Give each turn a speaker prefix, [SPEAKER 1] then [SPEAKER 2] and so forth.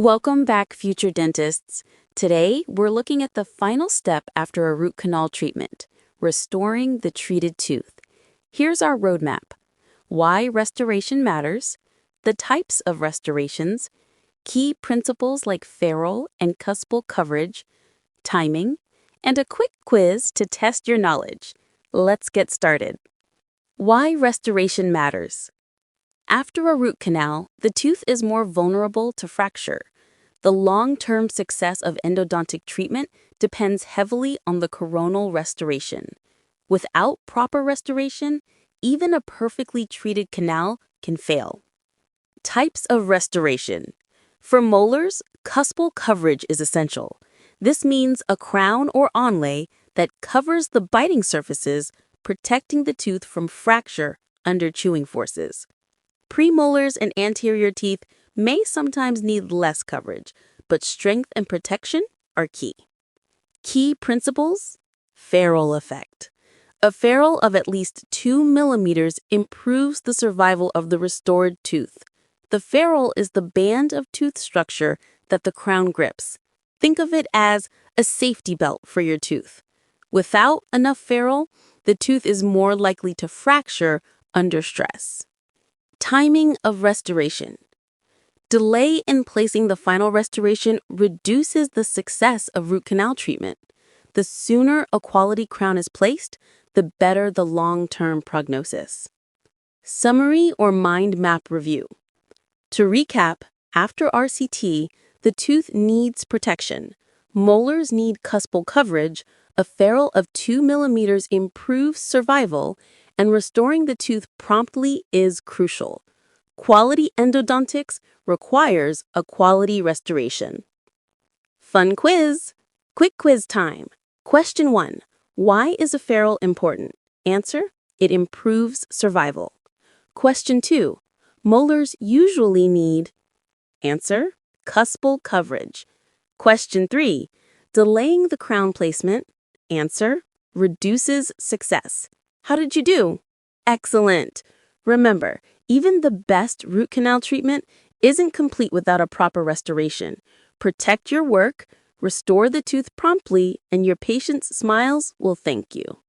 [SPEAKER 1] Welcome back, future dentists. Today, we're looking at the final step after a root canal treatment, restoring the treated tooth. Here's our roadmap: why restoration matters, the types of restorations, key principles like ferrule and cuspal coverage, timing, and a quick quiz to test your knowledge. Let's get started. Why restoration matters. After a root canal, the tooth is more vulnerable to fracture. The long-term success of endodontic treatment depends heavily on the coronal restoration. Without proper restoration, even a perfectly treated canal can fail. Types of restoration. For molars, cuspal coverage is essential. This means a crown or onlay that covers the biting surfaces, protecting the tooth from fracture under chewing forces. Premolars and anterior teeth may sometimes need less coverage, but strength and protection are key. Key principles: Ferrule Effect. A ferrule of at least 2 millimeters improves the survival of the restored tooth. The ferrule is the band of tooth structure that the crown grips. Think of it as a safety belt for your tooth. Without enough ferrule, the tooth is more likely to fracture under stress. Timing of restoration. Delay in placing the final restoration reduces the success of root canal treatment. The sooner a quality crown is placed, the better the long-term prognosis. Summary or mind map review. To recap, after RCT, the tooth needs protection. Molars need cuspal coverage, a ferrule of 2 millimeters improves survival, and restoring the tooth promptly is crucial. Quality endodontics requires a quality restoration. Fun quiz! Quick quiz time. Question 1. Why is a ferrule important? Answer: it improves survival. Question 2. Molars usually need. Answer: cuspal coverage. Question 3. Delaying the crown placement. Answer: reduces success. How did you do? Excellent! Remember, even the best root canal treatment isn't complete without a proper restoration. Protect your work, restore the tooth promptly, and your patient's smiles will thank you.